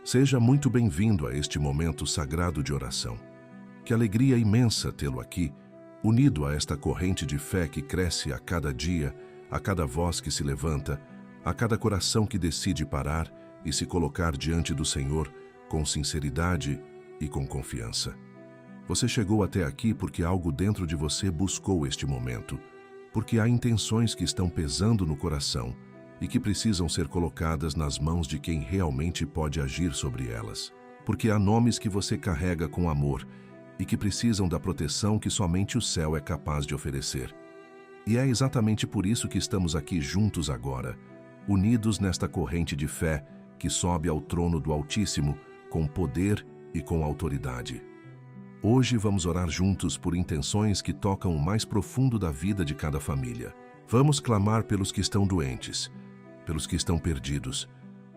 Seja muito bem-vindo a este momento sagrado de oração. Que alegria imensa tê-lo aqui, unido a esta corrente de fé que cresce a cada dia, a cada voz que se levanta, a cada coração que decide parar e se colocar diante do Senhor com sinceridade e com confiança. Você chegou até aqui porque algo dentro de você buscou este momento, porque há intenções que estão pesando no coração e que precisam ser colocadas nas mãos de quem realmente pode agir sobre elas, porque há nomes que você carrega com amor e que precisam da proteção que somente o céu é capaz de oferecer. E é exatamente por isso que estamos aqui juntos agora, unidos nesta corrente de fé que sobe ao trono do Altíssimo com poder e com autoridade. Hoje vamos orar juntos por intenções que tocam o mais profundo da vida de cada família. Vamos clamar pelos que estão doentes, pelos que estão perdidos,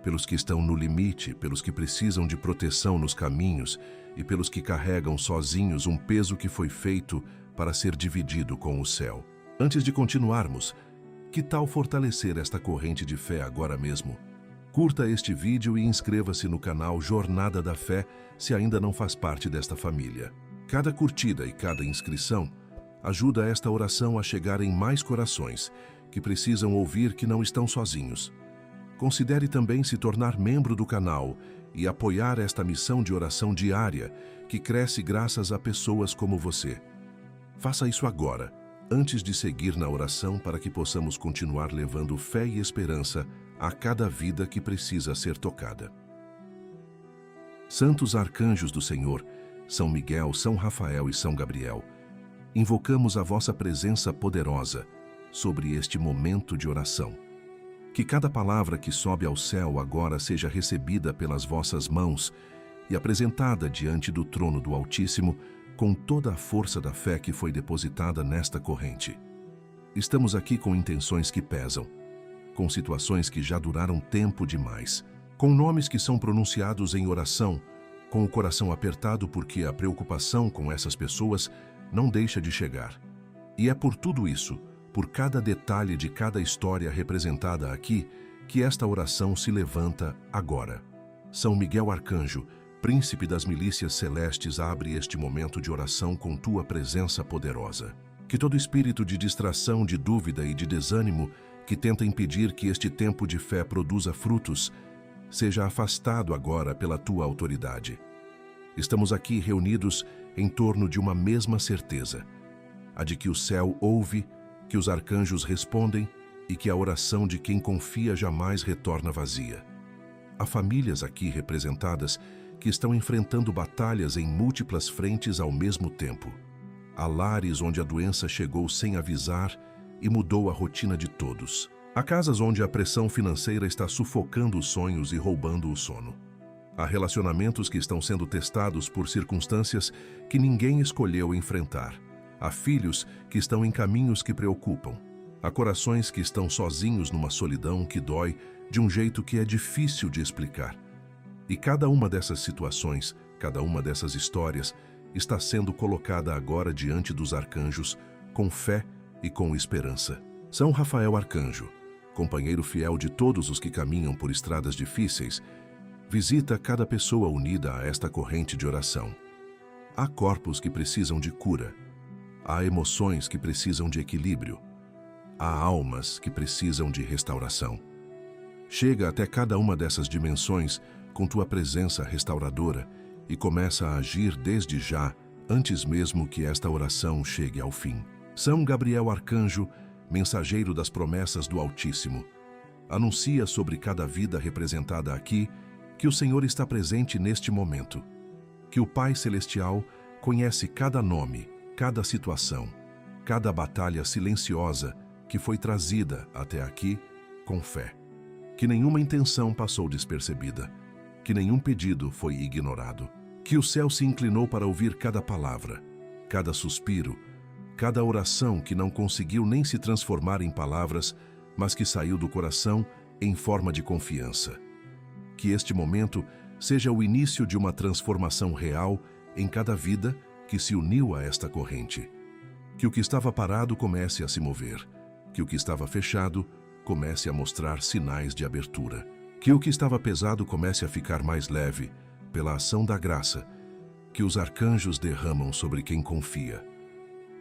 pelos que estão no limite, pelos que precisam de proteção nos caminhos e pelos que carregam sozinhos um peso que foi feito para ser dividido com o céu. Antes de continuarmos, que tal fortalecer esta corrente de fé agora mesmo? Curta este vídeo e inscreva-se no canal Jornada da Fé se ainda não faz parte desta família. Cada curtida e cada inscrição ajuda esta oração a chegar em mais corações que precisam ouvir que não estão sozinhos. Considere também se tornar membro do canal e apoiar esta missão de oração diária que cresce graças a pessoas como você. Faça isso agora, antes de seguir na oração, para que possamos continuar levando fé e esperança a cada vida que precisa ser tocada. Santos arcanjos do Senhor, São Miguel, São Rafael e São Gabriel, invocamos a vossa presença poderosa sobre este momento de oração. Que cada palavra que sobe ao céu agora seja recebida pelas vossas mãos e apresentada diante do trono do Altíssimo com toda a força da fé que foi depositada nesta corrente. Estamos aqui com intenções que pesam, com situações que já duraram tempo demais, com nomes que são pronunciados em oração, com o coração apertado porque a preocupação com essas pessoas não deixa de chegar. E é por tudo isso, por cada detalhe de cada história representada aqui, que esta oração se levanta agora. São Miguel Arcanjo, príncipe das milícias celestes, abre este momento de oração com tua presença poderosa. Que todo espírito de distração, de dúvida e de desânimo que tenta impedir que este tempo de fé produza frutos, seja afastado agora pela tua autoridade. Estamos aqui reunidos em torno de uma mesma certeza, a de que o céu ouve, que os arcanjos respondem e que a oração de quem confia jamais retorna vazia. Há famílias aqui representadas que estão enfrentando batalhas em múltiplas frentes ao mesmo tempo. Há lares onde a doença chegou sem avisar e mudou a rotina de todos. Há casas onde a pressão financeira está sufocando os sonhos e roubando o sono. Há relacionamentos que estão sendo testados por circunstâncias que ninguém escolheu enfrentar. Há filhos que estão em caminhos que preocupam. Há corações que estão sozinhos numa solidão que dói de um jeito que é difícil de explicar. E cada uma dessas situações, cada uma dessas histórias, está sendo colocada agora diante dos arcanjos com fé e com esperança. São Rafael Arcanjo, companheiro fiel de todos os que caminham por estradas difíceis, visita cada pessoa unida a esta corrente de oração. Há corpos que precisam de cura. Há emoções que precisam de equilíbrio. Há almas que precisam de restauração. Chega até cada uma dessas dimensões com tua presença restauradora e começa a agir desde já, antes mesmo que esta oração chegue ao fim. São Gabriel Arcanjo, mensageiro das promessas do Altíssimo, anuncia sobre cada vida representada aqui que o Senhor está presente neste momento, que o Pai Celestial conhece cada nome, cada situação, cada batalha silenciosa que foi trazida até aqui com fé. Que nenhuma intenção passou despercebida, que nenhum pedido foi ignorado, que o céu se inclinou para ouvir cada palavra, cada suspiro, cada oração que não conseguiu nem se transformar em palavras, mas que saiu do coração em forma de confiança. Que este momento seja o início de uma transformação real em cada vida que se uniu a esta corrente. Que o que estava parado comece a se mover, que o que estava fechado comece a mostrar sinais de abertura. Que o que estava pesado comece a ficar mais leve pela ação da graça que os arcanjos derramam sobre quem confia.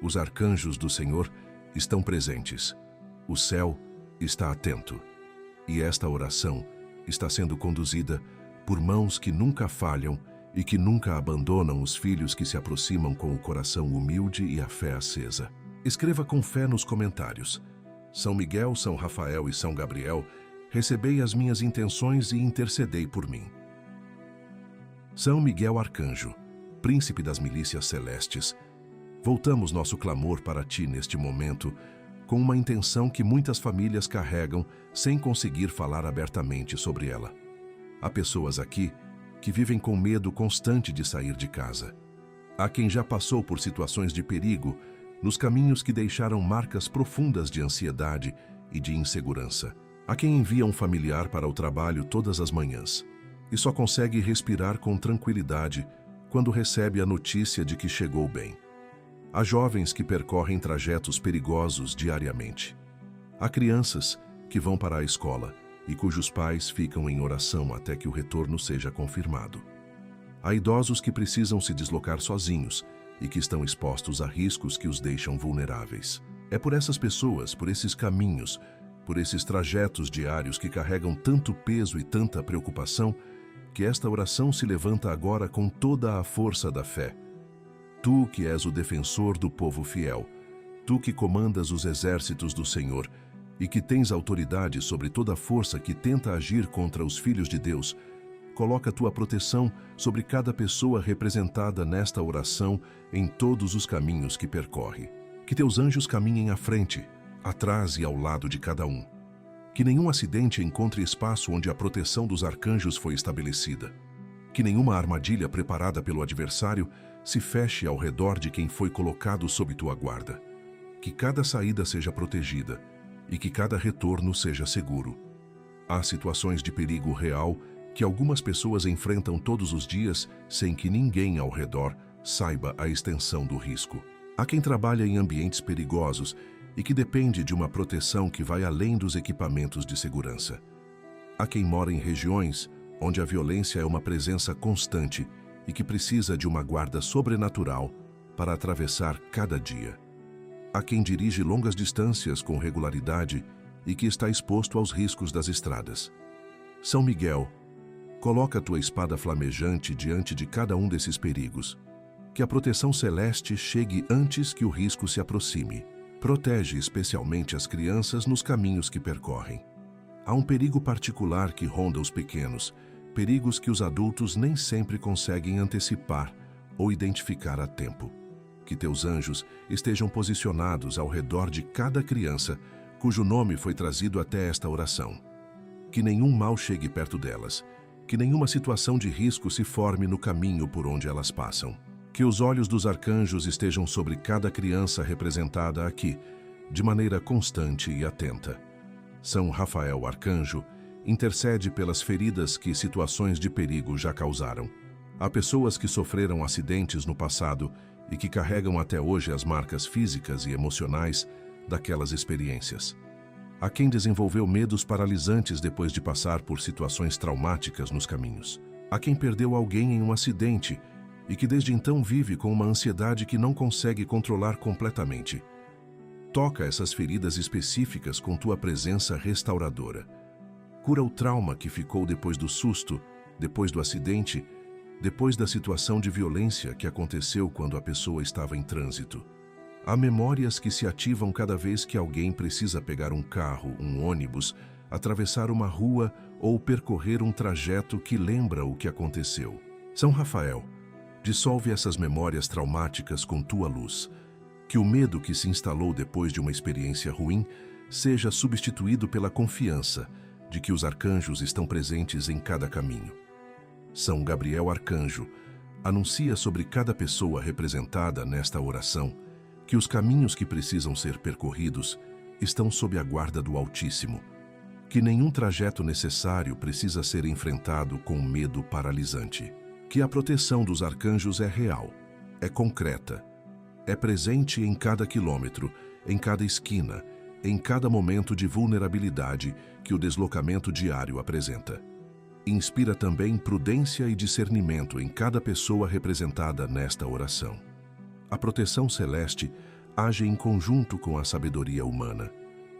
Os arcanjos do Senhor estão presentes. O céu está atento. E esta oração está sendo conduzida por mãos que nunca falham e que nunca abandonam os filhos que se aproximam com o coração humilde e a fé acesa. Escreva com fé nos comentários: São Miguel, São Rafael e São Gabriel, recebei as minhas intenções e intercedei por mim. São Miguel Arcanjo, príncipe das milícias celestes, voltamos nosso clamor para ti neste momento com uma intenção que muitas famílias carregam sem conseguir falar abertamente sobre ela. Há pessoas aqui que vivem com medo constante de sair de casa. Há quem já passou por situações de perigo nos caminhos que deixaram marcas profundas de ansiedade e de insegurança. Há quem envia um familiar para o trabalho todas as manhãs e só consegue respirar com tranquilidade quando recebe a notícia de que chegou bem. Há jovens que percorrem trajetos perigosos diariamente. Há crianças que vão para a escola e cujos pais ficam em oração até que o retorno seja confirmado. Há idosos que precisam se deslocar sozinhos e que estão expostos a riscos que os deixam vulneráveis. É por essas pessoas, por esses caminhos, por esses trajetos diários que carregam tanto peso e tanta preocupação, que esta oração se levanta agora com toda a força da fé. Tu que és o defensor do povo fiel, tu que comandas os exércitos do Senhor e que tens autoridade sobre toda a força que tenta agir contra os filhos de Deus, coloca tua proteção sobre cada pessoa representada nesta oração em todos os caminhos que percorre. Que teus anjos caminhem à frente, atrás e ao lado de cada um. Que nenhum acidente encontre espaço onde a proteção dos arcanjos foi estabelecida. Que nenhuma armadilha preparada pelo adversário se feche ao redor de quem foi colocado sob tua guarda. Que cada saída seja protegida e que cada retorno seja seguro. Há situações de perigo real que algumas pessoas enfrentam todos os dias sem que ninguém ao redor saiba a extensão do risco. Há quem trabalha em ambientes perigosos e que depende de uma proteção que vai além dos equipamentos de segurança. Há quem mora em regiões onde a violência é uma presença constante e que precisa de uma guarda sobrenatural para atravessar cada dia. Há quem dirige longas distâncias com regularidade e que está exposto aos riscos das estradas. São Miguel, coloca a tua espada flamejante diante de cada um desses perigos. Que a proteção celeste chegue antes que o risco se aproxime. Protege especialmente as crianças nos caminhos que percorrem. Há um perigo particular que ronda os pequenos, perigos que os adultos nem sempre conseguem antecipar ou identificar a tempo. Que teus anjos estejam posicionados ao redor de cada criança cujo nome foi trazido até esta oração. Que nenhum mal chegue perto delas, que nenhuma situação de risco se forme no caminho por onde elas passam. Que os olhos dos arcanjos estejam sobre cada criança representada aqui, de maneira constante e atenta. São Rafael Arcanjo intercede pelas feridas que situações de perigo já causaram. Há pessoas que sofreram acidentes no passado e que carregam até hoje as marcas físicas e emocionais daquelas experiências. Há quem desenvolveu medos paralisantes depois de passar por situações traumáticas nos caminhos. Há quem perdeu alguém em um acidente e que desde então vive com uma ansiedade que não consegue controlar completamente. Toca essas feridas específicas com tua presença restauradora. Cura o trauma que ficou depois do susto, depois do acidente, depois da situação de violência que aconteceu quando a pessoa estava em trânsito. Há memórias que se ativam cada vez que alguém precisa pegar um carro, um ônibus, atravessar uma rua ou percorrer um trajeto que lembra o que aconteceu. São Rafael, dissolve essas memórias traumáticas com tua luz. Que o medo que se instalou depois de uma experiência ruim seja substituído pela confiança de que os arcanjos estão presentes em cada caminho. São Gabriel Arcanjo anuncia sobre cada pessoa representada nesta oração que os caminhos que precisam ser percorridos estão sob a guarda do Altíssimo, que nenhum trajeto necessário precisa ser enfrentado com medo paralisante, que a proteção dos arcanjos é real, é concreta, é presente em cada quilômetro, em cada esquina, em cada momento de vulnerabilidade que o deslocamento diário apresenta. Inspira também prudência e discernimento em cada pessoa representada nesta oração. A proteção celeste age em conjunto com a sabedoria humana.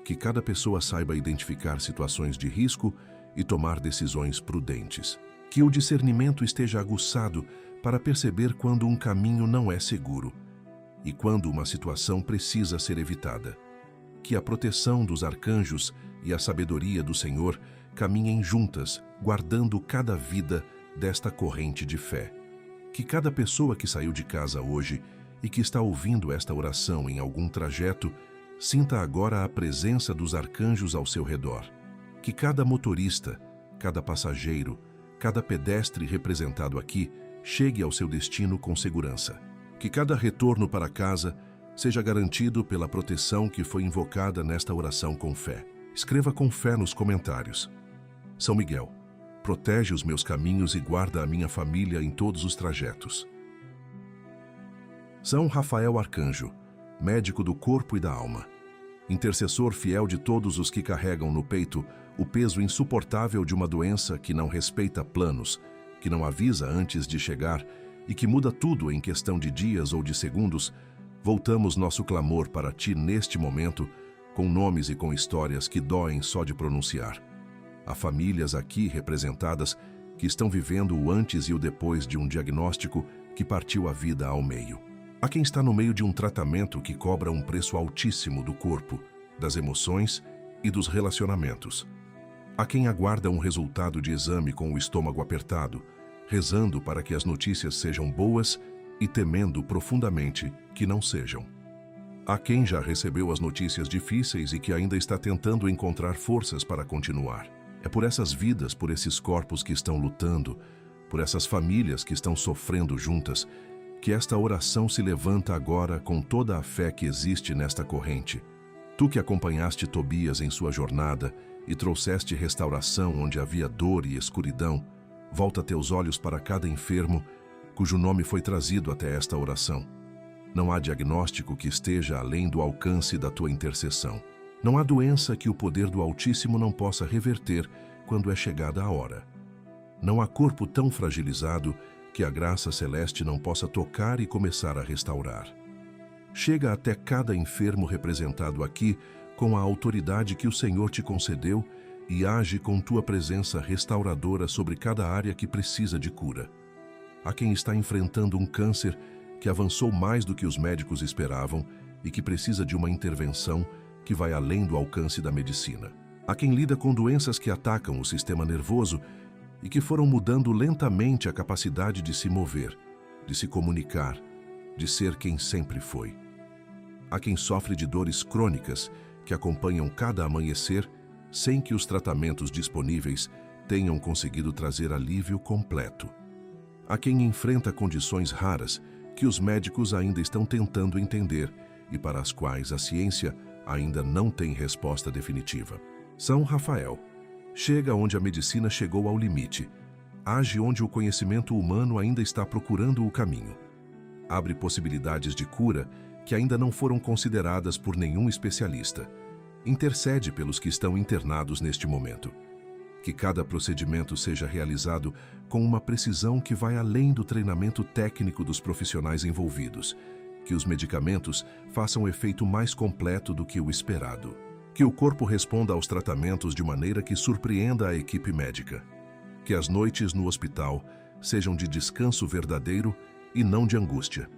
Que cada pessoa saiba identificar situações de risco e tomar decisões prudentes. Que o discernimento esteja aguçado para perceber quando um caminho não é seguro e quando uma situação precisa ser evitada. Que a proteção dos arcanjos e a sabedoria do Senhor caminhem juntas, guardando cada vida desta corrente de fé. Que cada pessoa que saiu de casa hoje e que está ouvindo esta oração em algum trajeto, sinta agora a presença dos arcanjos ao seu redor. Que cada motorista, cada passageiro, cada pedestre representado aqui chegue ao seu destino com segurança. Que cada retorno para casa seja garantido pela proteção que foi invocada nesta oração com fé. Escreva com fé nos comentários. São Miguel, protege os meus caminhos e guarda a minha família em todos os trajetos. São Rafael Arcanjo, médico do corpo e da alma, intercessor fiel de todos os que carregam no peito o peso insuportável de uma doença que não respeita planos, que não avisa antes de chegar e que muda tudo em questão de dias ou de segundos. Voltamos nosso clamor para ti neste momento, com nomes e com histórias que doem só de pronunciar. Há famílias aqui representadas que estão vivendo o antes e o depois de um diagnóstico que partiu a vida ao meio. Há quem está no meio de um tratamento que cobra um preço altíssimo do corpo, das emoções e dos relacionamentos. Há quem aguarda um resultado de exame com o estômago apertado, rezando para que as notícias sejam boas e temendo profundamente que não sejam. Há quem já recebeu as notícias difíceis e que ainda está tentando encontrar forças para continuar. É por essas vidas, por esses corpos que estão lutando, por essas famílias que estão sofrendo juntas, que esta oração se levanta agora com toda a fé que existe nesta corrente. Tu que acompanhaste Tobias em sua jornada e trouxeste restauração onde havia dor e escuridão, volta teus olhos para cada enfermo cujo nome foi trazido até esta oração. Não há diagnóstico que esteja além do alcance da tua intercessão. Não há doença que o poder do Altíssimo não possa reverter quando é chegada a hora. Não há corpo tão fragilizado que a graça celeste não possa tocar e começar a restaurar. Chega até cada enfermo representado aqui com a autoridade que o Senhor te concedeu e age com tua presença restauradora sobre cada área que precisa de cura. Há quem está enfrentando um câncer que avançou mais do que os médicos esperavam e que precisa de uma intervenção que vai além do alcance da medicina. Há quem lida com doenças que atacam o sistema nervoso e que foram mudando lentamente a capacidade de se mover, de se comunicar, de ser quem sempre foi. Há quem sofre de dores crônicas que acompanham cada amanhecer sem que os tratamentos disponíveis tenham conseguido trazer alívio completo. Há quem enfrenta condições raras que os médicos ainda estão tentando entender e para as quais a ciência ainda não tem resposta definitiva. São Rafael chega onde a medicina chegou ao limite, age onde o conhecimento humano ainda está procurando o caminho. Abre possibilidades de cura que ainda não foram consideradas por nenhum especialista. Intercede pelos que estão internados neste momento. Que cada procedimento seja realizado com uma precisão que vai além do treinamento técnico dos profissionais envolvidos. Que os medicamentos façam um efeito mais completo do que o esperado. Que o corpo responda aos tratamentos de maneira que surpreenda a equipe médica. Que as noites no hospital sejam de descanso verdadeiro e não de angústia.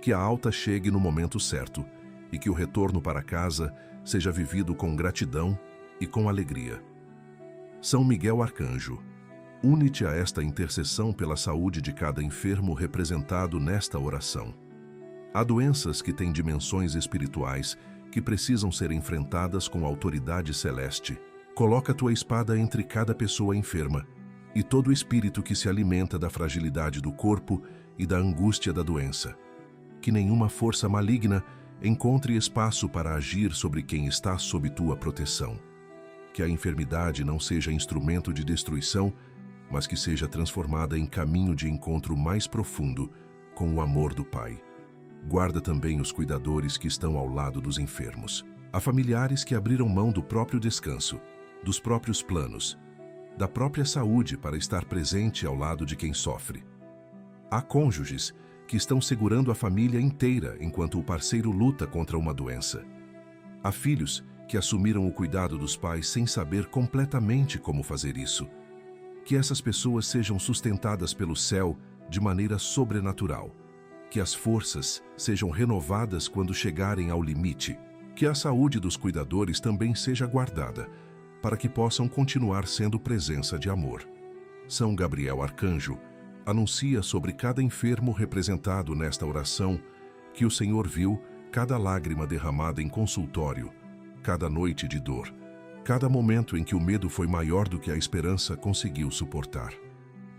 Que a alta chegue no momento certo e que o retorno para casa seja vivido com gratidão e com alegria. São Miguel Arcanjo, une-te a esta intercessão pela saúde de cada enfermo representado nesta oração. Há doenças que têm dimensões espirituais que precisam ser enfrentadas com autoridade celeste. Coloca tua espada entre cada pessoa enferma e todo espírito que se alimenta da fragilidade do corpo e da angústia da doença. Que nenhuma força maligna encontre espaço para agir sobre quem está sob tua proteção. Que a enfermidade não seja instrumento de destruição, mas que seja transformada em caminho de encontro mais profundo com o amor do Pai. Guarda também os cuidadores que estão ao lado dos enfermos. Há familiares que abriram mão do próprio descanso, dos próprios planos, da própria saúde para estar presente ao lado de quem sofre. Há cônjuges que estão segurando a família inteira enquanto o parceiro luta contra uma doença. Há filhos que assumiram o cuidado dos pais sem saber completamente como fazer isso. Que essas pessoas sejam sustentadas pelo céu de maneira sobrenatural. Que as forças sejam renovadas quando chegarem ao limite. Que a saúde dos cuidadores também seja guardada, para que possam continuar sendo presença de amor. São Gabriel Arcanjo anuncia sobre cada enfermo representado nesta oração que o Senhor viu cada lágrima derramada em consultório, cada noite de dor, cada momento em que o medo foi maior do que a esperança conseguiu suportar.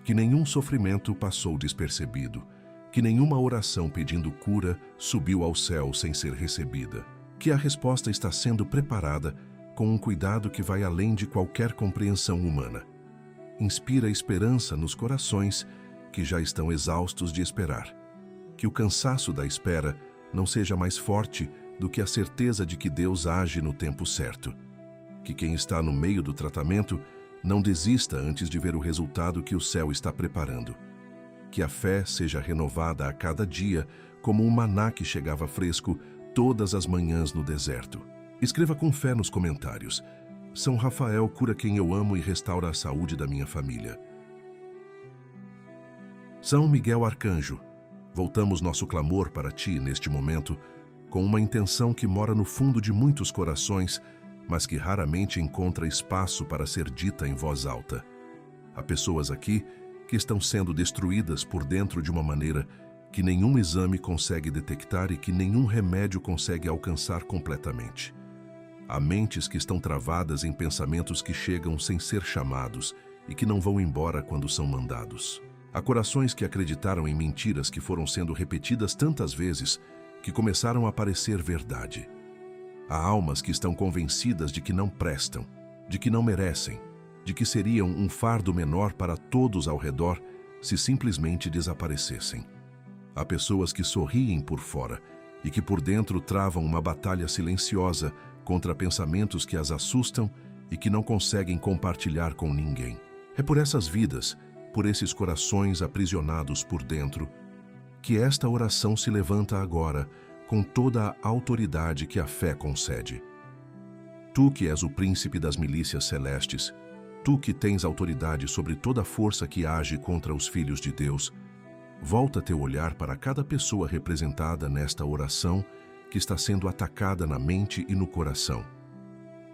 Que nenhum sofrimento passou despercebido, que nenhuma oração pedindo cura subiu ao céu sem ser recebida, que a resposta está sendo preparada com um cuidado que vai além de qualquer compreensão humana. Inspira esperança nos corações que já estão exaustos de esperar. Que o cansaço da espera não seja mais forte do que a certeza de que Deus age no tempo certo. Que quem está no meio do tratamento não desista antes de ver o resultado que o céu está preparando. Que a fé seja renovada a cada dia, como um maná que chegava fresco todas as manhãs no deserto. Escreva com fé nos comentários: São Rafael cura quem eu amo e restaura a saúde da minha família. São Miguel Arcanjo, voltamos nosso clamor para ti neste momento, com uma intenção que mora no fundo de muitos corações, mas que raramente encontra espaço para ser dita em voz alta. Há pessoas aqui que estão sendo destruídas por dentro de uma maneira que nenhum exame consegue detectar e que nenhum remédio consegue alcançar completamente. Há mentes que estão travadas em pensamentos que chegam sem ser chamados e que não vão embora quando são mandados. Há corações que acreditaram em mentiras que foram sendo repetidas tantas vezes que começaram a parecer verdade. Há almas que estão convencidas de que não prestam, de que não merecem, de que seriam um fardo menor para todos ao redor se simplesmente desaparecessem. Há pessoas que sorriem por fora e que por dentro travam uma batalha silenciosa contra pensamentos que as assustam e que não conseguem compartilhar com ninguém. É por essas vidas, por esses corações aprisionados por dentro, que esta oração se levanta agora com toda a autoridade que a fé concede. Tu que és o príncipe das milícias celestes, tu que tens autoridade sobre toda a força que age contra os filhos de Deus, volta teu olhar para cada pessoa representada nesta oração que está sendo atacada na mente e no coração.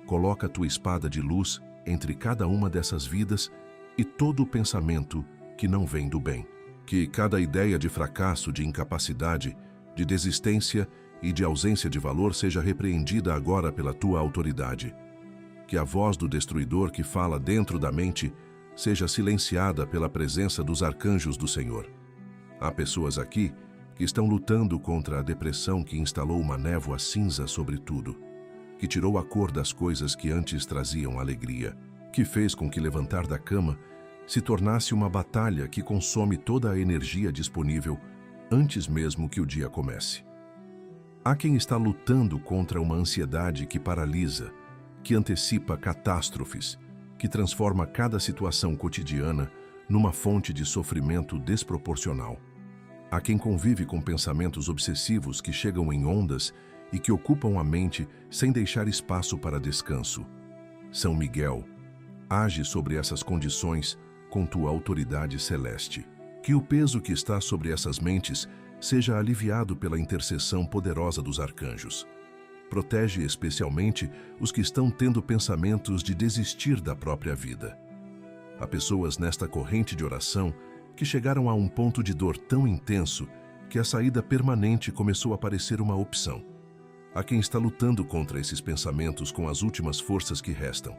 Coloca tua espada de luz entre cada uma dessas vidas e todo o pensamento que não vem do bem. Que cada ideia de fracasso, de incapacidade, de desistência e de ausência de valor seja repreendida agora pela tua autoridade. Que a voz do destruidor que fala dentro da mente seja silenciada pela presença dos arcanjos do Senhor. Há pessoas aqui que estão lutando contra a depressão que instalou uma névoa cinza sobre tudo, que tirou a cor das coisas que antes traziam alegria, que fez com que levantar da cama se tornasse uma batalha que consome toda a energia disponível antes mesmo que o dia comece. Há quem está lutando contra uma ansiedade que paralisa, que antecipa catástrofes, que transforma cada situação cotidiana numa fonte de sofrimento desproporcional. Há quem convive com pensamentos obsessivos que chegam em ondas e que ocupam a mente sem deixar espaço para descanso. São Miguel, age sobre essas condições com tua autoridade celeste. Que o peso que está sobre essas mentes seja aliviado pela intercessão poderosa dos arcanjos. Protege especialmente os que estão tendo pensamentos de desistir da própria vida. Há pessoas nesta corrente de oração que chegaram a um ponto de dor tão intenso que a saída permanente começou a parecer uma opção. Há quem está lutando contra esses pensamentos com as últimas forças que restam.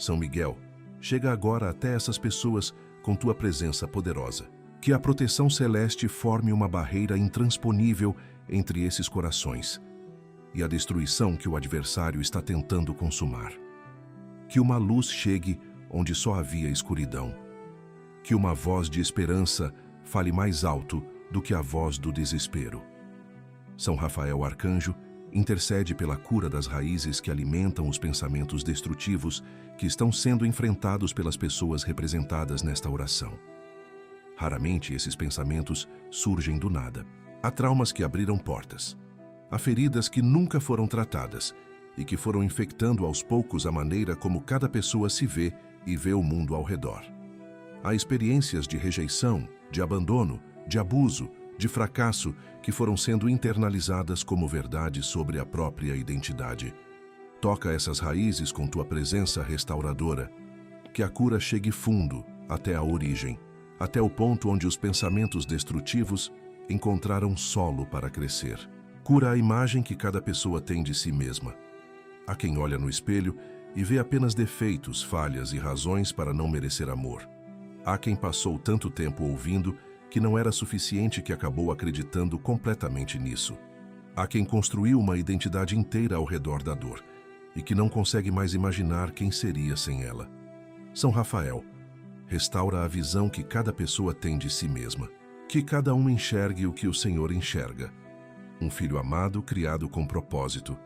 São Miguel, chega agora até essas pessoas com tua presença poderosa. Que a proteção celeste forme uma barreira intransponível entre esses corações e a destruição que o adversário está tentando consumar. Que uma luz chegue onde só havia escuridão. Que uma voz de esperança fale mais alto do que a voz do desespero. São Rafael Arcanjo, Intercede pela cura das raízes que alimentam os pensamentos destrutivos que estão sendo enfrentados pelas pessoas representadas nesta oração. Raramente esses pensamentos surgem do nada. Há traumas que abriram portas. Há feridas que nunca foram tratadas e que foram infectando aos poucos a maneira como cada pessoa se vê e vê o mundo ao redor. Há experiências de rejeição, de abandono, de abuso, de fracasso que foram sendo internalizadas como verdade sobre a própria identidade. Toca essas raízes com tua presença restauradora, que a cura chegue fundo até a origem, até o ponto onde os pensamentos destrutivos encontraram solo para crescer. Cura a imagem que cada pessoa tem de si mesma. Há quem olha no espelho e vê apenas defeitos, falhas e razões para não merecer amor. Há quem passou tanto tempo ouvindo que não era suficiente que acabou acreditando completamente nisso. Há quem construiu uma identidade inteira ao redor da dor e que não consegue mais imaginar quem seria sem ela. São Rafael, restaura a visão que cada pessoa tem de si mesma. Que cada um enxergue o que o Senhor enxerga. Um filho amado, criado com propósito,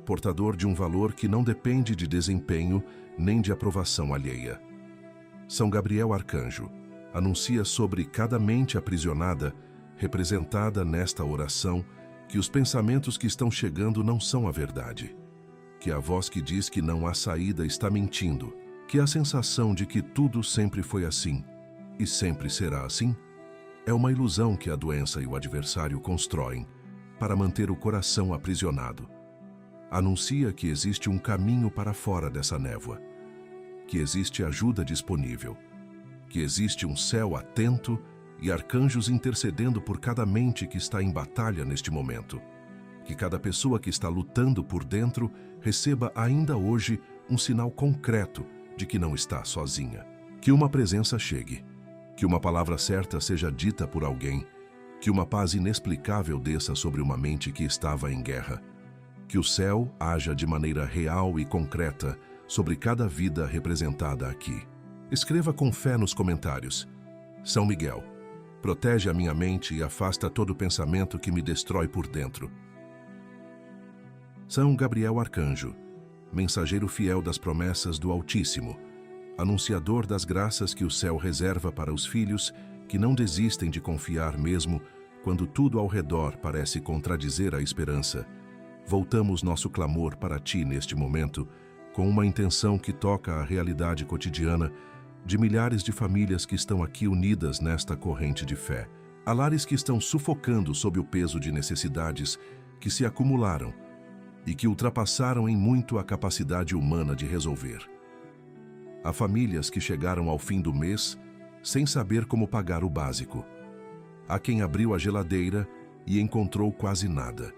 portador de um valor que não depende de desempenho nem de aprovação alheia. São Gabriel Arcanjo anuncia sobre cada mente aprisionada, representada nesta oração, que os pensamentos que estão chegando não são a verdade, que a voz que diz que não há saída está mentindo, que a sensação de que tudo sempre foi assim e sempre será assim é uma ilusão que a doença e o adversário constroem para manter o coração aprisionado. Anuncia que existe um caminho para fora dessa névoa, que existe ajuda disponível, que existe um céu atento e arcanjos intercedendo por cada mente que está em batalha neste momento, que cada pessoa que está lutando por dentro receba ainda hoje um sinal concreto de que não está sozinha. Que uma presença chegue, que uma palavra certa seja dita por alguém, que uma paz inexplicável desça sobre uma mente que estava em guerra, que o céu haja de maneira real e concreta sobre cada vida representada aqui. Escreva com fé nos comentários: São Miguel, protege a minha mente e afasta todo pensamento que me destrói por dentro. São Gabriel Arcanjo, mensageiro fiel das promessas do Altíssimo, anunciador das graças que o céu reserva para os filhos que não desistem de confiar mesmo quando tudo ao redor parece contradizer a esperança. Voltamos nosso clamor para ti neste momento, com uma intenção que toca a realidade cotidiana de milhares de famílias que estão aqui unidas nesta corrente de fé. Há lares que estão sufocando sob o peso de necessidades que se acumularam e que ultrapassaram em muito a capacidade humana de resolver. Há famílias que chegaram ao fim do mês sem saber como pagar o básico. Há quem abriu a geladeira e encontrou quase nada.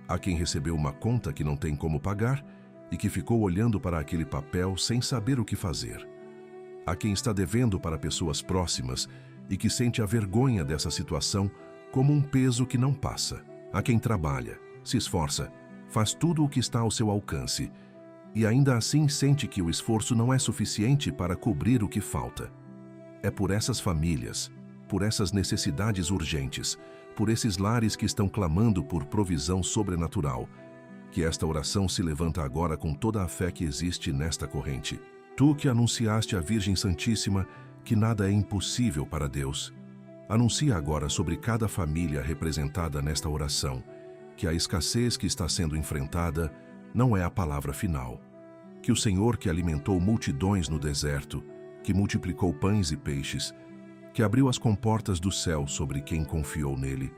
Há quem recebeu uma conta que não tem como pagar e que ficou olhando para aquele papel sem saber o que fazer. Há quem está devendo para pessoas próximas e que sente a vergonha dessa situação como um peso que não passa. Há quem trabalha, se esforça, faz tudo o que está ao seu alcance e ainda assim sente que o esforço não é suficiente para cobrir o que falta. É por essas famílias, por essas necessidades urgentes, por esses lares que estão clamando por provisão sobrenatural, que esta oração se levanta agora com toda a fé que existe nesta corrente. Tu que anunciaste à Virgem Santíssima que nada é impossível para Deus, anuncia agora sobre cada família representada nesta oração que a escassez que está sendo enfrentada não é a palavra final, que o Senhor que alimentou multidões no deserto, que multiplicou pães e peixes, que abriu as comportas do céu sobre quem confiou nele,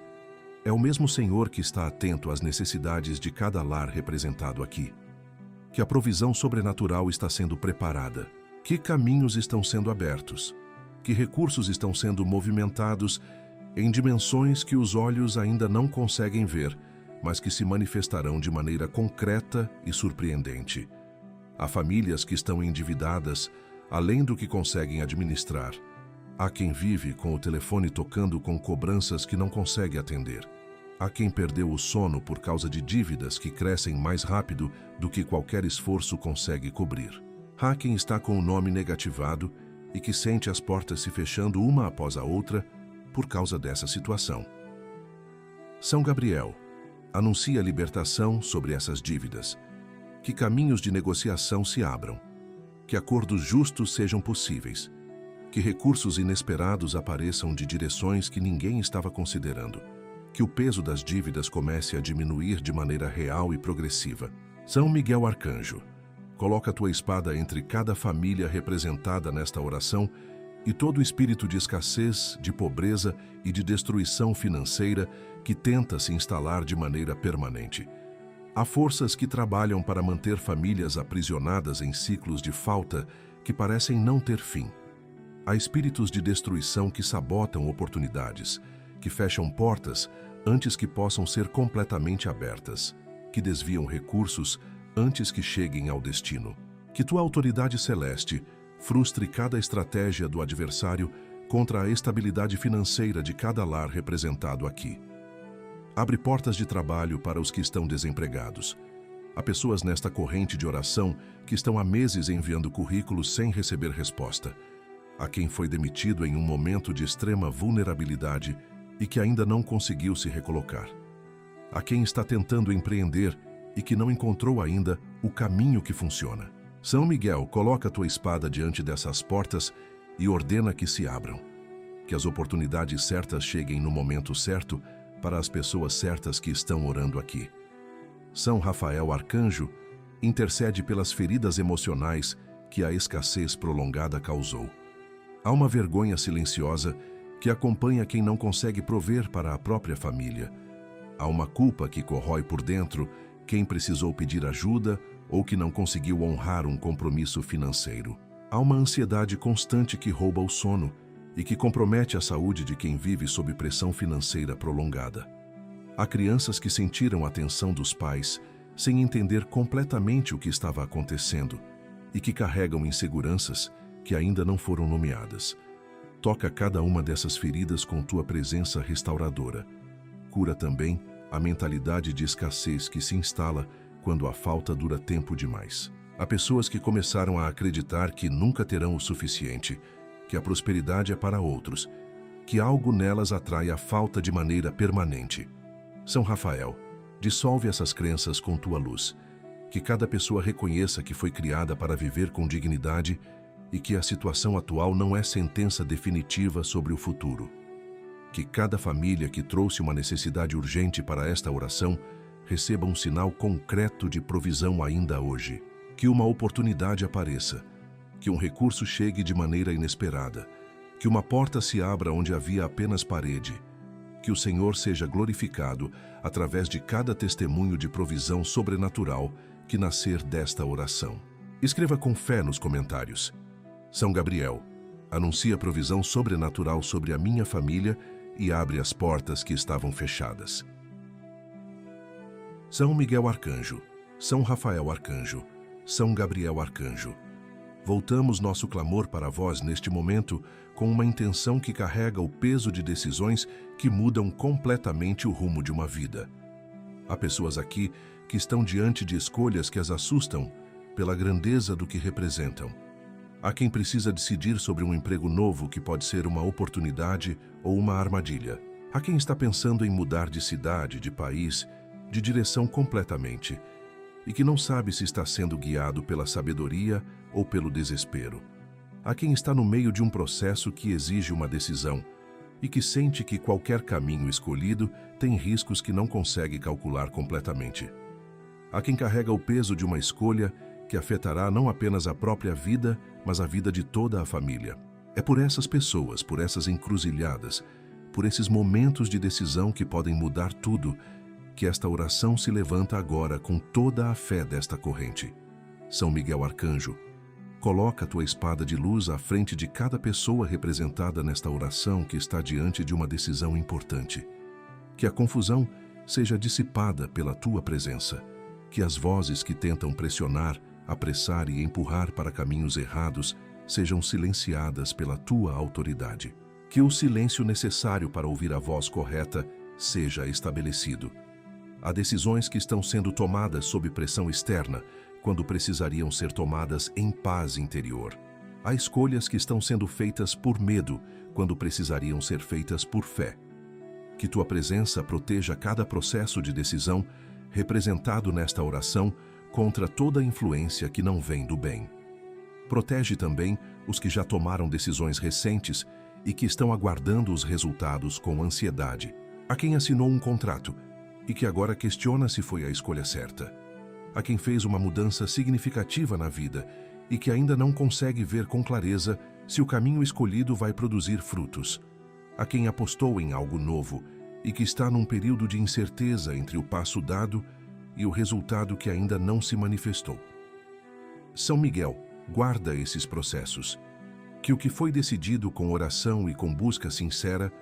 é o mesmo Senhor que está atento às necessidades de cada lar representado aqui. Que a provisão sobrenatural está sendo preparada, que caminhos estão sendo abertos, que recursos estão sendo movimentados em dimensões que os olhos ainda não conseguem ver, mas que se manifestarão de maneira concreta e surpreendente. Há famílias que estão endividadas, além do que conseguem administrar. Há quem vive com o telefone tocando com cobranças que não consegue atender. Há quem perdeu o sono por causa de dívidas que crescem mais rápido do que qualquer esforço consegue cobrir. Há quem está com o nome negativado e que sente as portas se fechando uma após a outra por causa dessa situação. São Gabriel, Anuncia libertação sobre essas dívidas. Que caminhos de negociação se abram. Que acordos justos sejam possíveis. Que recursos inesperados apareçam de direções que ninguém estava considerando. Que o peso das dívidas comece a diminuir de maneira real e progressiva. São Miguel Arcanjo, coloca a tua espada entre cada família representada nesta oração e todo o espírito de escassez, de pobreza e de destruição financeira que tenta se instalar de maneira permanente. Há forças que trabalham para manter famílias aprisionadas em ciclos de falta que parecem não ter fim. Há espíritos de destruição que sabotam oportunidades, que fecham portas antes que possam ser completamente abertas, que desviam recursos antes que cheguem ao destino. Que tua autoridade celeste frustre cada estratégia do adversário contra a estabilidade financeira de cada lar representado aqui. Abre portas de trabalho para os que estão desempregados. Há pessoas nesta corrente de oração que estão há meses enviando currículos sem receber resposta. Há quem foi demitido em um momento de extrema vulnerabilidade e que ainda não conseguiu se recolocar. Há quem está tentando empreender e que não encontrou ainda o caminho que funciona. São Miguel, coloca a tua espada diante dessas portas e ordena que se abram. Que as oportunidades certas cheguem no momento certo para as pessoas certas que estão orando aqui. São Rafael Arcanjo intercede pelas feridas emocionais que a escassez prolongada causou. Há uma vergonha silenciosa que acompanha quem não consegue prover para a própria família. Há uma culpa que corrói por dentro quem precisou pedir ajuda ou que não conseguiu honrar um compromisso financeiro. Há uma ansiedade constante que rouba o sono e que compromete a saúde de quem vive sob pressão financeira prolongada. Há crianças que sentiram a tensão dos pais sem entender completamente o que estava acontecendo e que carregam inseguranças que ainda não foram nomeadas. Toca cada uma dessas feridas com tua presença restauradora. Cura também a mentalidade de escassez que se instala quando a falta dura tempo demais. Há pessoas que começaram a acreditar que nunca terão o suficiente, que a prosperidade é para outros, que algo nelas atrai a falta de maneira permanente. São Rafael, dissolve essas crenças com tua luz. Que cada pessoa reconheça que foi criada para viver com dignidade e que a situação atual não é sentença definitiva sobre o futuro. Que cada família que trouxe uma necessidade urgente para esta oração receba um sinal concreto de provisão ainda hoje. Que uma oportunidade apareça, que um recurso chegue de maneira inesperada, que uma porta se abra onde havia apenas parede, que o Senhor seja glorificado através de cada testemunho de provisão sobrenatural que nascer desta oração. Escreva com fé nos comentários. São Gabriel, anuncia provisão sobrenatural sobre a minha família e abre as portas que estavam fechadas. São Miguel Arcanjo, São Rafael Arcanjo, São Gabriel Arcanjo. Voltamos nosso clamor para vós neste momento com uma intenção que carrega o peso de decisões que mudam completamente o rumo de uma vida. Há pessoas aqui que estão diante de escolhas que as assustam pela grandeza do que representam. Há quem precisa decidir sobre um emprego novo que pode ser uma oportunidade ou uma armadilha. Há quem está pensando em mudar de cidade, de país, de direção completamente, e que não sabe se está sendo guiado pela sabedoria ou pelo desespero. Há quem está no meio de um processo que exige uma decisão e que sente que qualquer caminho escolhido tem riscos que não consegue calcular completamente. Há quem carrega o peso de uma escolha que afetará não apenas a própria vida, mas a vida de toda a família. É por essas pessoas, por essas encruzilhadas, por esses momentos de decisão que podem mudar tudo, que esta oração se levanta agora com toda a fé desta corrente. São Miguel Arcanjo, coloca a tua espada de luz à frente de cada pessoa representada nesta oração que está diante de uma decisão importante. Que a confusão seja dissipada pela tua presença, que as vozes que tentam pressionar, apressar e empurrar para caminhos errados sejam silenciadas pela tua autoridade. Que o silêncio necessário para ouvir a voz correta seja estabelecido. Há decisões que estão sendo tomadas sob pressão externa, quando precisariam ser tomadas em paz interior. Há escolhas que estão sendo feitas por medo, quando precisariam ser feitas por fé. Que tua presença proteja cada processo de decisão representado nesta oração contra toda influência que não vem do bem. Protege também os que já tomaram decisões recentes e que estão aguardando os resultados com ansiedade. A quem assinou um contrato e que agora questiona se foi a escolha certa. A quem fez uma mudança significativa na vida e que ainda não consegue ver com clareza se o caminho escolhido vai produzir frutos. A quem apostou em algo novo e que está num período de incerteza entre o passo dado e o resultado que ainda não se manifestou. São Miguel, guarda esses processos. Que o que foi decidido com oração e com busca sincera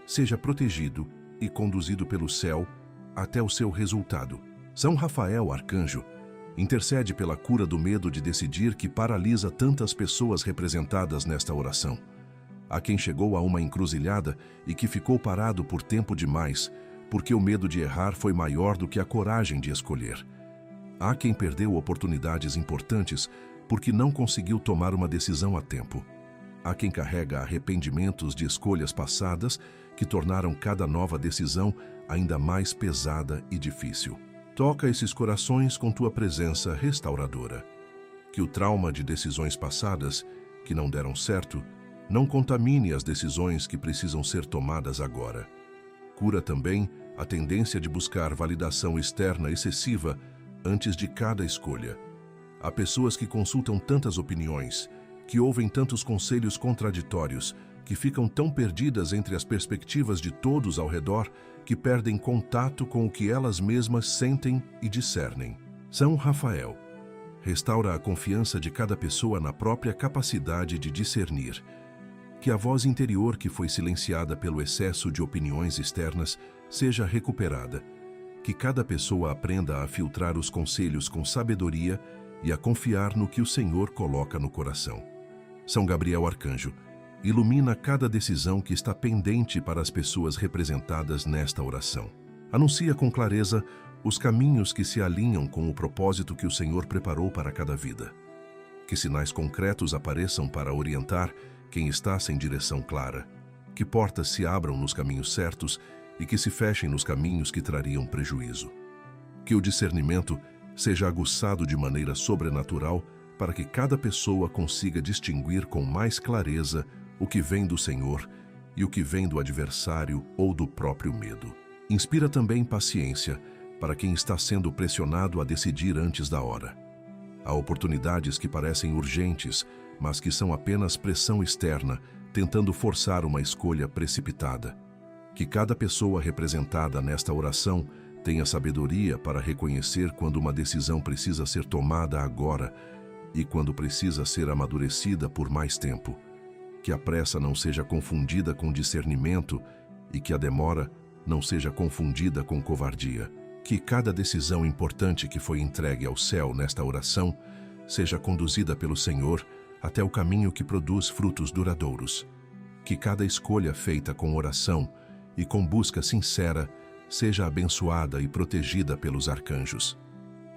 seja protegido e conduzido pelo céu até o seu resultado. São Rafael, arcanjo, intercede pela cura do medo de decidir que paralisa tantas pessoas representadas nesta oração. Há quem chegou a uma encruzilhada e que ficou parado por tempo demais, porque o medo de errar foi maior do que a coragem de escolher. Há quem perdeu oportunidades importantes porque não conseguiu tomar uma decisão a tempo. Há quem carrega arrependimentos de escolhas passadas que tornaram cada nova decisão ainda mais pesada e difícil. Toca esses corações com tua presença restauradora. Que o trauma de decisões passadas que não deram certo não contamine as decisões que precisam ser tomadas agora. Cura também a tendência de buscar validação externa excessiva antes de cada escolha. Há pessoas que consultam tantas opiniões, que ouvem tantos conselhos contraditórios, que ficam tão perdidas entre as perspectivas de todos ao redor, que perdem contato com o que elas mesmas sentem e discernem. São Rafael, restaura a confiança de cada pessoa na própria capacidade de discernir. Que a voz interior que foi silenciada pelo excesso de opiniões externas seja recuperada. Que cada pessoa aprenda a filtrar os conselhos com sabedoria e a confiar no que o Senhor coloca no coração. São Gabriel, arcanjo, ilumina cada decisão que está pendente para as pessoas representadas nesta oração. Anuncia com clareza os caminhos que se alinham com o propósito que o Senhor preparou para cada vida. Que sinais concretos apareçam para orientar quem está sem direção clara. Que portas se abram nos caminhos certos e que se fechem nos caminhos que trariam prejuízo. Que o discernimento seja aguçado de maneira sobrenatural para que cada pessoa consiga distinguir com mais clareza o que vem do Senhor e o que vem do adversário ou do próprio medo. Inspira também paciência para quem está sendo pressionado a decidir antes da hora. Há oportunidades que parecem urgentes, mas que são apenas pressão externa, tentando forçar uma escolha precipitada. Que cada pessoa representada nesta oração tenha sabedoria para reconhecer quando uma decisão precisa ser tomada agora e quando precisa ser amadurecida por mais tempo. Que a pressa não seja confundida com discernimento e que a demora não seja confundida com covardia. Que cada decisão importante que foi entregue ao céu nesta oração seja conduzida pelo Senhor até o caminho que produz frutos duradouros. Que cada escolha feita com oração e com busca sincera seja abençoada e protegida pelos arcanjos.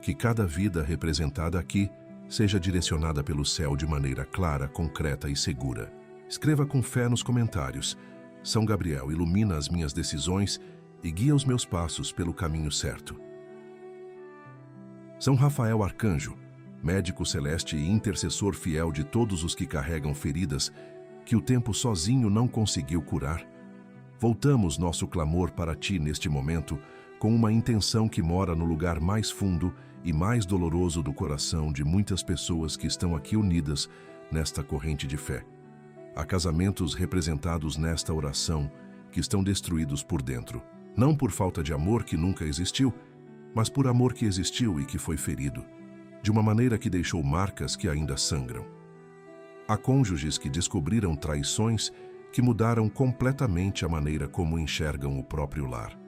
Que cada vida representada aqui seja direcionada pelo céu de maneira clara, concreta e segura. Escreva com fé nos comentários: São Gabriel, ilumina as minhas decisões e guia os meus passos pelo caminho certo. São Rafael, arcanjo, médico celeste e intercessor fiel de todos os que carregam feridas que o tempo sozinho não conseguiu curar, voltamos nosso clamor para ti neste momento com uma intenção que mora no lugar mais fundo e mais doloroso do coração de muitas pessoas que estão aqui unidas nesta corrente de fé. Há casamentos representados nesta oração que estão destruídos por dentro, não por falta de amor que nunca existiu, mas por amor que existiu e que foi ferido, de uma maneira que deixou marcas que ainda sangram. Há cônjuges que descobriram traições que mudaram completamente a maneira como enxergam o próprio lar.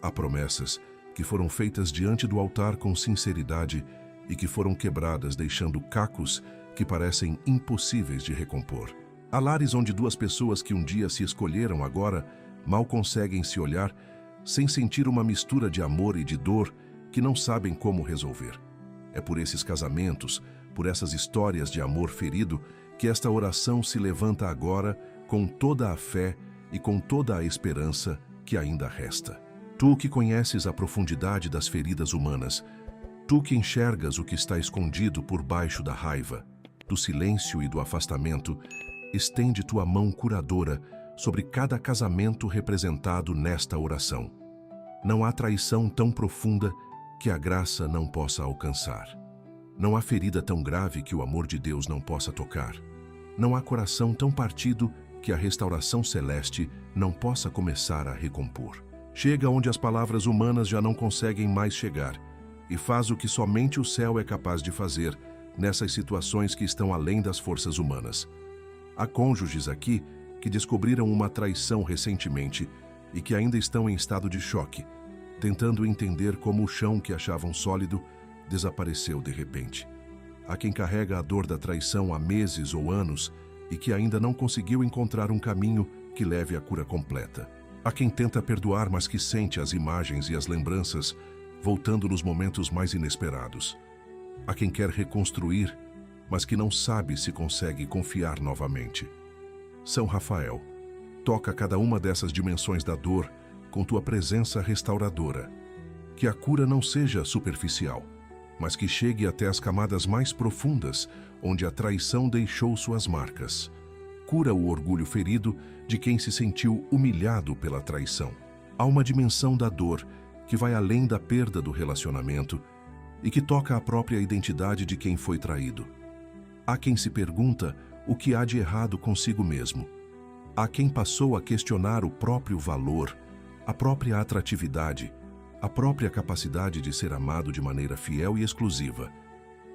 Há promessas que foram feitas diante do altar com sinceridade e que foram quebradas, deixando cacos que parecem impossíveis de recompor. Há lares onde duas pessoas que um dia se escolheram agora mal conseguem se olhar sem sentir uma mistura de amor e de dor que não sabem como resolver. É por esses casamentos, por essas histórias de amor ferido, que esta oração se levanta agora com toda a fé e com toda a esperança que ainda resta. Tu que conheces a profundidade das feridas humanas, tu que enxergas o que está escondido por baixo da raiva, do silêncio e do afastamento, estende tua mão curadora sobre cada casamento representado nesta oração. Não há traição tão profunda que a graça não possa alcançar. Não há ferida tão grave que o amor de Deus não possa tocar. Não há coração tão partido que a restauração celeste não possa começar a recompor. Chega onde as palavras humanas já não conseguem mais chegar e faz o que somente o céu é capaz de fazer nessas situações que estão além das forças humanas. Há cônjuges aqui que descobriram uma traição recentemente e que ainda estão em estado de choque, tentando entender como o chão que achavam sólido desapareceu de repente. Há quem carrega a dor da traição há meses ou anos e que ainda não conseguiu encontrar um caminho que leve à cura completa. Há quem tenta perdoar, mas que sente as imagens e as lembranças voltando nos momentos mais inesperados. Há quem quer reconstruir, mas que não sabe se consegue confiar novamente. São Rafael, toca cada uma dessas dimensões da dor com tua presença restauradora. Que a cura não seja superficial, mas que chegue até as camadas mais profundas, onde a traição deixou suas marcas. Cura o orgulho ferido de quem se sentiu humilhado pela traição. Há uma dimensão da dor que vai além da perda do relacionamento e que toca a própria identidade de quem foi traído. Há quem se pergunta o que há de errado consigo mesmo. Há quem passou a questionar o próprio valor, a própria atratividade, a própria capacidade de ser amado de maneira fiel e exclusiva.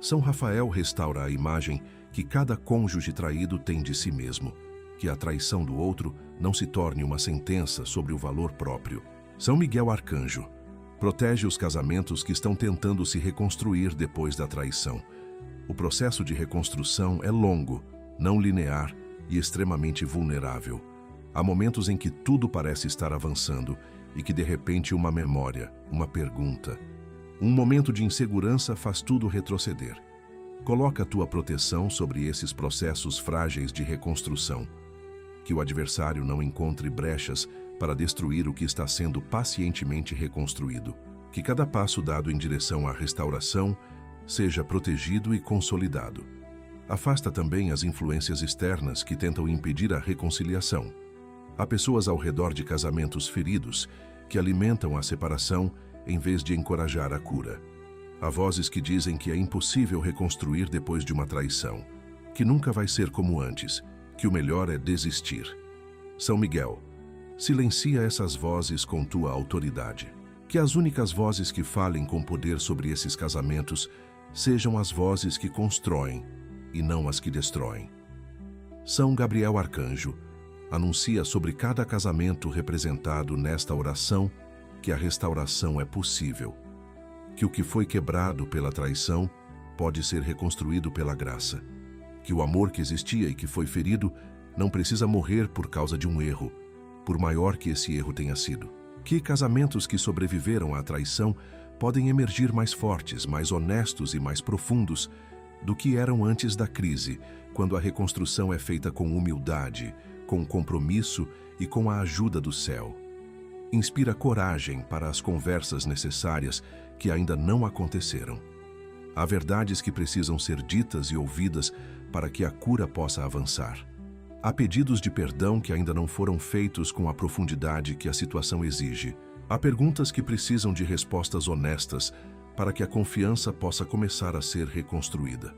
São Rafael restaura a imagem que cada cônjuge traído tem de si mesmo, que a traição do outro não se torne uma sentença sobre o valor próprio. São Miguel Arcanjo protege os casamentos que estão tentando se reconstruir depois da traição. O processo de reconstrução é longo, não linear e extremamente vulnerável. Há momentos em que tudo parece estar avançando e que de repente uma memória, uma pergunta, um momento de insegurança faz tudo retroceder. Coloca a tua proteção sobre esses processos frágeis de reconstrução. Que o adversário não encontre brechas para destruir o que está sendo pacientemente reconstruído. Que cada passo dado em direção à restauração seja protegido e consolidado. Afasta também as influências externas que tentam impedir a reconciliação. Há pessoas ao redor de casamentos feridos que alimentam a separação em vez de encorajar a cura. Há vozes que dizem que é impossível reconstruir depois de uma traição, que nunca vai ser como antes, que o melhor é desistir. São Miguel, silencia essas vozes com tua autoridade. Que as únicas vozes que falem com poder sobre esses casamentos sejam as vozes que constroem e não as que destroem. São Gabriel Arcanjo anuncia sobre cada casamento representado nesta oração que a restauração é possível, que o que foi quebrado pela traição pode ser reconstruído pela graça, que o amor que existia e que foi ferido não precisa morrer por causa de um erro, por maior que esse erro tenha sido. Que casamentos que sobreviveram à traição podem emergir mais fortes, mais honestos e mais profundos do que eram antes da crise, quando a reconstrução é feita com humildade, com compromisso e com a ajuda do céu. Inspira coragem para as conversas necessárias que ainda não aconteceram. Há verdades que precisam ser ditas e ouvidas para que a cura possa avançar. Há pedidos de perdão que ainda não foram feitos com a profundidade que a situação exige. Há perguntas que precisam de respostas honestas para que a confiança possa começar a ser reconstruída.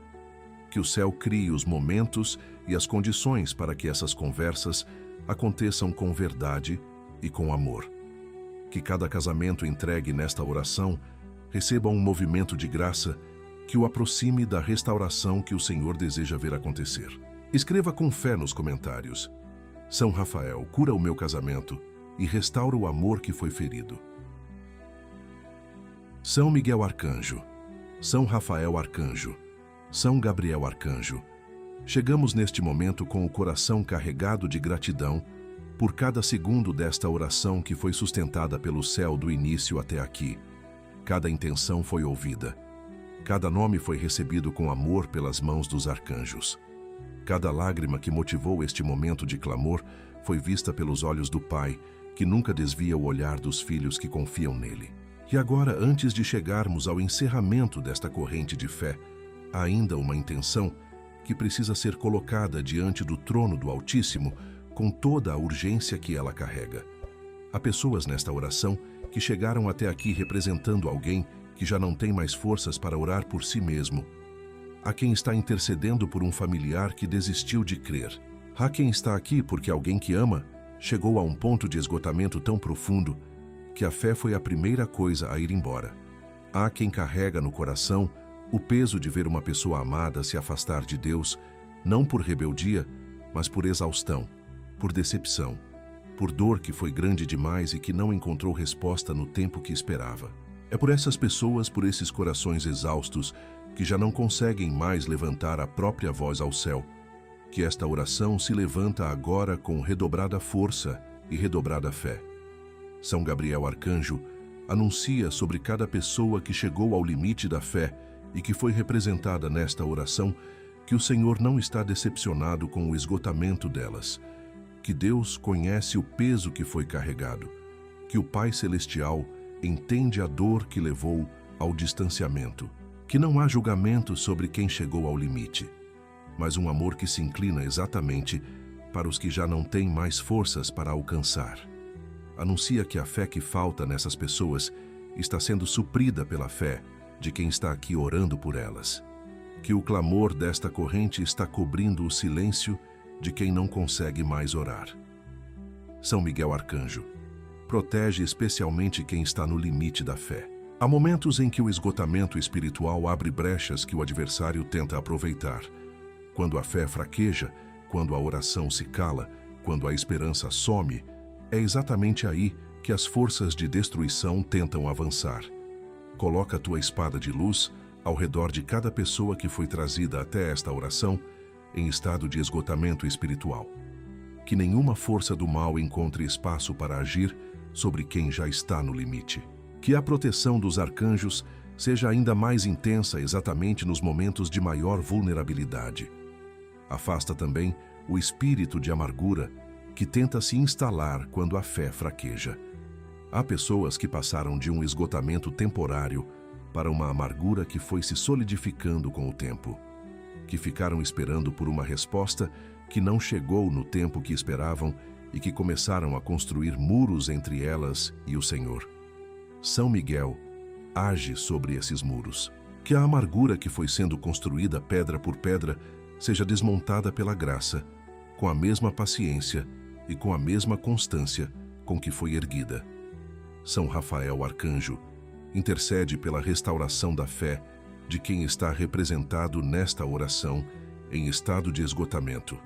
Que o céu crie os momentos e as condições para que essas conversas aconteçam com verdade e com amor. Que cada casamento entregue nesta oração receba um movimento de graça que o aproxime da restauração que o Senhor deseja ver acontecer. Escreva com fé nos comentários: São Rafael, cura o meu casamento e restaura o amor que foi ferido. São Miguel Arcanjo, São Rafael Arcanjo, São Gabriel Arcanjo, chegamos neste momento com o coração carregado de gratidão por cada segundo desta oração que foi sustentada pelo céu do início até aqui. Cada intenção foi ouvida. Cada nome foi recebido com amor pelas mãos dos arcanjos. Cada lágrima que motivou este momento de clamor foi vista pelos olhos do Pai, que nunca desvia o olhar dos filhos que confiam nele. E agora, antes de chegarmos ao encerramento desta corrente de fé, há ainda uma intenção que precisa ser colocada diante do trono do Altíssimo com toda a urgência que ela carrega. Há pessoas nesta oração que chegaram até aqui representando alguém que já não tem mais forças para orar por si mesmo. Há quem está intercedendo por um familiar que desistiu de crer. Há quem está aqui porque alguém que ama chegou a um ponto de esgotamento tão profundo que a fé foi a primeira coisa a ir embora. Há quem carrega no coração o peso de ver uma pessoa amada se afastar de Deus, não por rebeldia, mas por exaustão, por decepção, por dor que foi grande demais e que não encontrou resposta no tempo que esperava. É por essas pessoas, por esses corações exaustos, que já não conseguem mais levantar a própria voz ao céu, que esta oração se levanta agora com redobrada força e redobrada fé. São Gabriel Arcanjo anuncia sobre cada pessoa que chegou ao limite da fé e que foi representada nesta oração que o Senhor não está decepcionado com o esgotamento delas, que Deus conhece o peso que foi carregado, que o Pai Celestial entende a dor que levou ao distanciamento, que não há julgamento sobre quem chegou ao limite, mas um amor que se inclina exatamente para os que já não têm mais forças para alcançar. Anuncia que a fé que falta nessas pessoas está sendo suprida pela fé de quem está aqui orando por elas, que o clamor desta corrente está cobrindo o silêncio de quem não consegue mais orar. São Miguel Arcanjo protege especialmente quem está no limite da fé. Há momentos em que o esgotamento espiritual abre brechas que o adversário tenta aproveitar. Quando a fé fraqueja, quando a oração se cala, quando a esperança some, é exatamente aí que as forças de destruição tentam avançar. Coloca a tua espada de luz ao redor de cada pessoa que foi trazida até esta oração em estado de esgotamento espiritual. Que nenhuma força do mal encontre espaço para agir sobre quem já está no limite. Que a proteção dos arcanjos seja ainda mais intensa exatamente nos momentos de maior vulnerabilidade. Afasta também o espírito de amargura que tenta se instalar quando a fé fraqueja. Há pessoas que passaram de um esgotamento temporário para uma amargura que foi se solidificando com o tempo, que ficaram esperando por uma resposta que não chegou no tempo que esperavam e que começaram a construir muros entre elas e o Senhor. São Miguel age sobre esses muros. Que a amargura que foi sendo construída pedra por pedra seja desmontada pela graça, com a mesma paciência e com a mesma constância com que foi erguida. São Rafael Arcanjo intercede pela restauração da fé de quem está representado nesta oração em estado de esgotamento.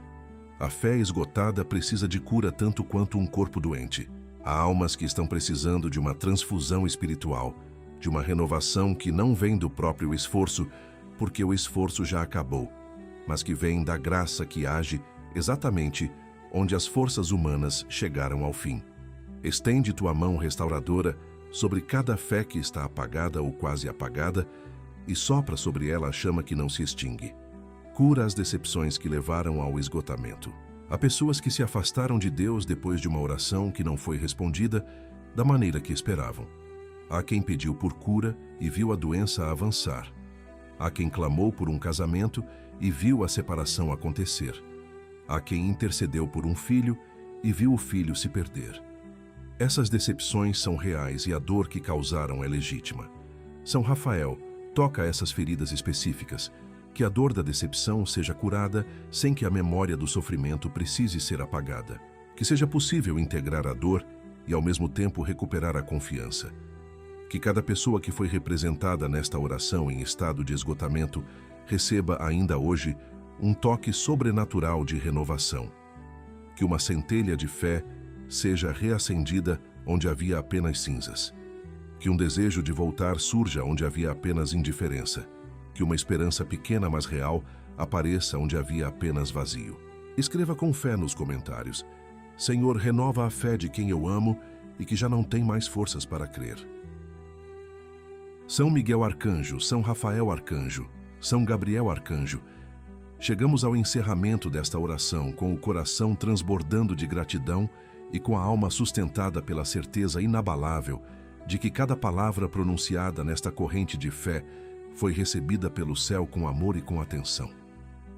A fé esgotada precisa de cura tanto quanto um corpo doente. Há almas que estão precisando de uma transfusão espiritual, de uma renovação que não vem do próprio esforço, porque o esforço já acabou, mas que vem da graça que age exatamente onde as forças humanas chegaram ao fim. Estende tua mão restauradora sobre cada fé que está apagada ou quase apagada e sopra sobre ela a chama que não se extingue. Cura as decepções que levaram ao esgotamento. Há pessoas que se afastaram de Deus depois de uma oração que não foi respondida da maneira que esperavam. Há quem pediu por cura e viu a doença avançar. Há quem clamou por um casamento e viu a separação acontecer. Há quem intercedeu por um filho e viu o filho se perder. Essas decepções são reais e a dor que causaram é legítima. São Rafael toca essas feridas específicas, que a dor da decepção seja curada sem que a memória do sofrimento precise ser apagada. Que seja possível integrar a dor e ao mesmo tempo recuperar a confiança. Que cada pessoa que foi representada nesta oração em estado de esgotamento receba ainda hoje um toque sobrenatural de renovação. Que uma centelha de fé seja reacendida onde havia apenas cinzas. Que um desejo de voltar surja onde havia apenas indiferença. Que uma esperança pequena, mas real, apareça onde havia apenas vazio. Escreva com fé nos comentários: Senhor, renova a fé de quem eu amo e que já não tem mais forças para crer. São Miguel Arcanjo, São Rafael Arcanjo, São Gabriel Arcanjo, chegamos ao encerramento desta oração com o coração transbordando de gratidão e com a alma sustentada pela certeza inabalável de que cada palavra pronunciada nesta corrente de fé foi recebida pelo céu com amor e com atenção.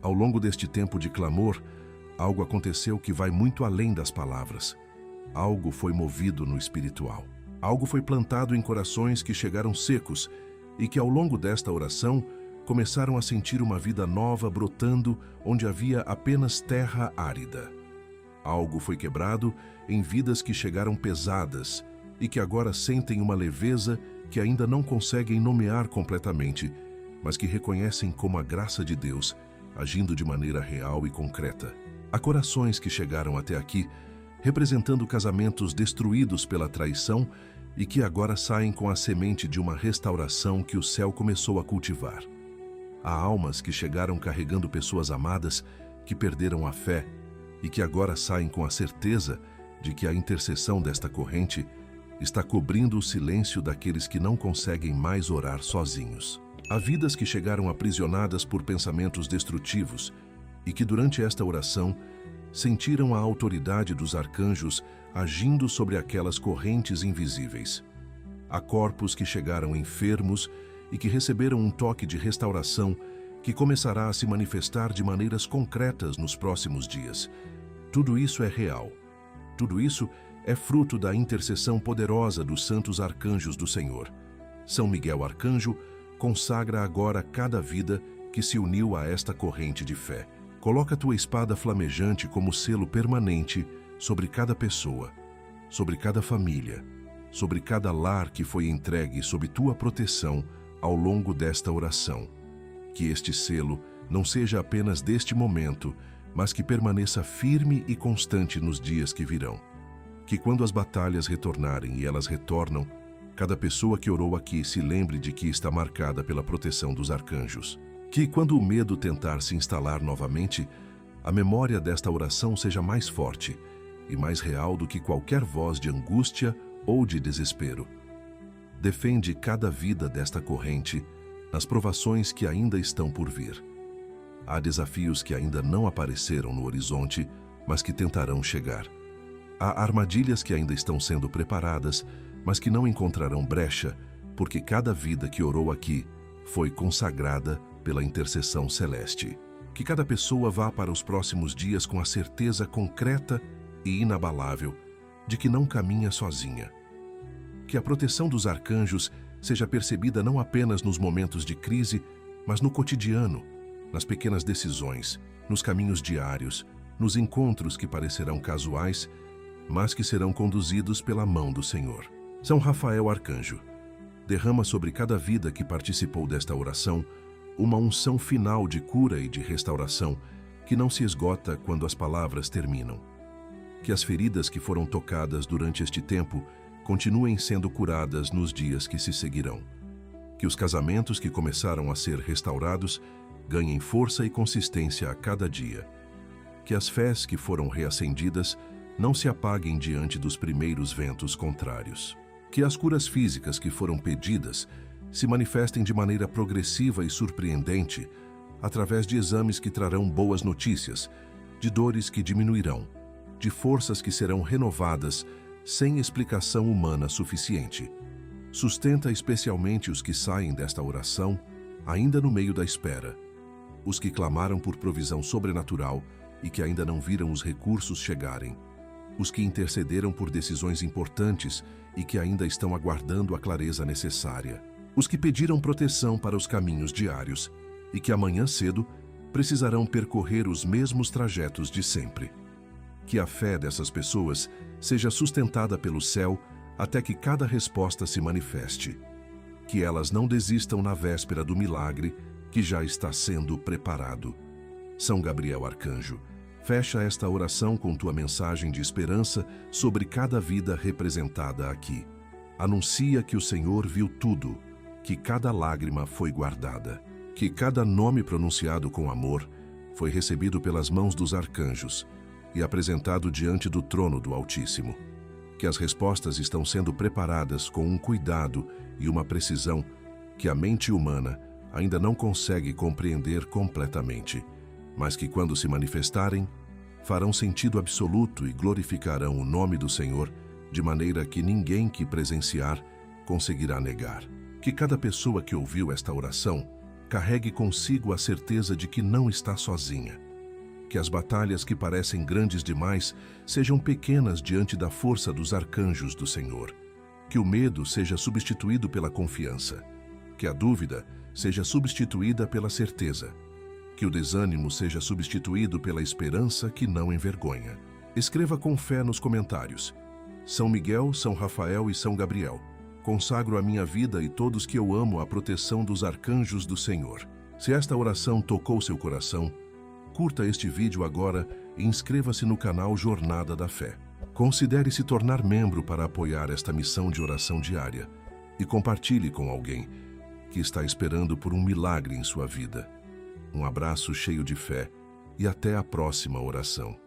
Ao longo deste tempo de clamor, algo aconteceu que vai muito além das palavras. Algo foi movido no espiritual. Algo foi plantado em corações que chegaram secos e que, ao longo desta oração, começaram a sentir uma vida nova brotando onde havia apenas terra árida. Algo foi quebrado em vidas que chegaram pesadas e que agora sentem uma leveza que ainda não conseguem nomear completamente, mas que reconhecem como a graça de Deus agindo de maneira real e concreta. Há corações que chegaram até aqui representando casamentos destruídos pela traição e que agora saem com a semente de uma restauração que o céu começou a cultivar. Há almas que chegaram carregando pessoas amadas que perderam a fé e que agora saem com a certeza de que a intercessão desta corrente está cobrindo o silêncio daqueles que não conseguem mais orar sozinhos. Há vidas que chegaram aprisionadas por pensamentos destrutivos e que durante esta oração sentiram a autoridade dos arcanjos agindo sobre aquelas correntes invisíveis. Há corpos que chegaram enfermos e que receberam um toque de restauração que começará a se manifestar de maneiras concretas nos próximos dias. Tudo isso é real. Tudo isso é fruto da intercessão poderosa dos santos arcanjos do Senhor. São Miguel Arcanjo consagra agora cada vida que se uniu a esta corrente de fé. Coloca tua espada flamejante como selo permanente sobre cada pessoa, sobre cada família, sobre cada lar que foi entregue sob tua proteção ao longo desta oração. Que este selo não seja apenas deste momento, mas que permaneça firme e constante nos dias que virão. Que quando as batalhas retornarem, e elas retornam, cada pessoa que orou aqui se lembre de que está marcada pela proteção dos arcanjos. Que quando o medo tentar se instalar novamente, a memória desta oração seja mais forte e mais real do que qualquer voz de angústia ou de desespero. Defende cada vida desta corrente nas provações que ainda estão por vir. Há desafios que ainda não apareceram no horizonte, mas que tentarão chegar. Há armadilhas que ainda estão sendo preparadas, mas que não encontrarão brecha, porque cada vida que orou aqui foi consagrada pela intercessão celeste. Que cada pessoa vá para os próximos dias com a certeza concreta e inabalável de que não caminha sozinha. Que a proteção dos arcanjos seja percebida não apenas nos momentos de crise, mas no cotidiano, nas pequenas decisões, nos caminhos diários, nos encontros que parecerão casuais, mas que serão conduzidos pela mão do Senhor. São Rafael Arcanjo, derrama sobre cada vida que participou desta oração uma unção final de cura e de restauração que não se esgota quando as palavras terminam. Que as feridas que foram tocadas durante este tempo continuem sendo curadas nos dias que se seguirão. Que os casamentos que começaram a ser restaurados ganhem força e consistência a cada dia. Que as fés que foram reacendidas não se apaguem diante dos primeiros ventos contrários. Que as curas físicas que foram pedidas se manifestem de maneira progressiva e surpreendente, através de exames que trarão boas notícias, de dores que diminuirão, de forças que serão renovadas sem explicação humana suficiente. Sustenta especialmente os que saem desta oração, ainda no meio da espera, os que clamaram por provisão sobrenatural e que ainda não viram os recursos chegarem, os que intercederam por decisões importantes e que ainda estão aguardando a clareza necessária, os que pediram proteção para os caminhos diários e que amanhã cedo precisarão percorrer os mesmos trajetos de sempre. Que a fé dessas pessoas seja sustentada pelo céu até que cada resposta se manifeste. Que elas não desistam na véspera do milagre que já está sendo preparado. São Gabriel Arcanjo, fecha esta oração com tua mensagem de esperança sobre cada vida representada aqui. Anuncia que o Senhor viu tudo, que cada lágrima foi guardada, que cada nome pronunciado com amor foi recebido pelas mãos dos arcanjos e apresentado diante do trono do Altíssimo. Que as respostas estão sendo preparadas com um cuidado e uma precisão que a mente humana ainda não consegue compreender completamente. mas que quando se manifestarem, farão sentido absoluto e glorificarão o nome do Senhor, de maneira que ninguém que presenciar conseguirá negar. Que cada pessoa que ouviu esta oração carregue consigo a certeza de que não está sozinha. Que as batalhas que parecem grandes demais sejam pequenas diante da força dos arcanjos do Senhor. Que o medo seja substituído pela confiança. Que a dúvida seja substituída pela certeza. Que o desânimo seja substituído pela esperança que não envergonha. Escreva com fé nos comentários: São Miguel, São Rafael e São Gabriel, consagro a minha vida e todos que eu amo à proteção dos arcanjos do Senhor. Se esta oração tocou seu coração, curta este vídeo agora e inscreva-se no canal Jornada da Fé. Considere se tornar membro para apoiar esta missão de oração diária e compartilhe com alguém que está esperando por um milagre em sua vida. Um abraço cheio de fé e até a próxima oração.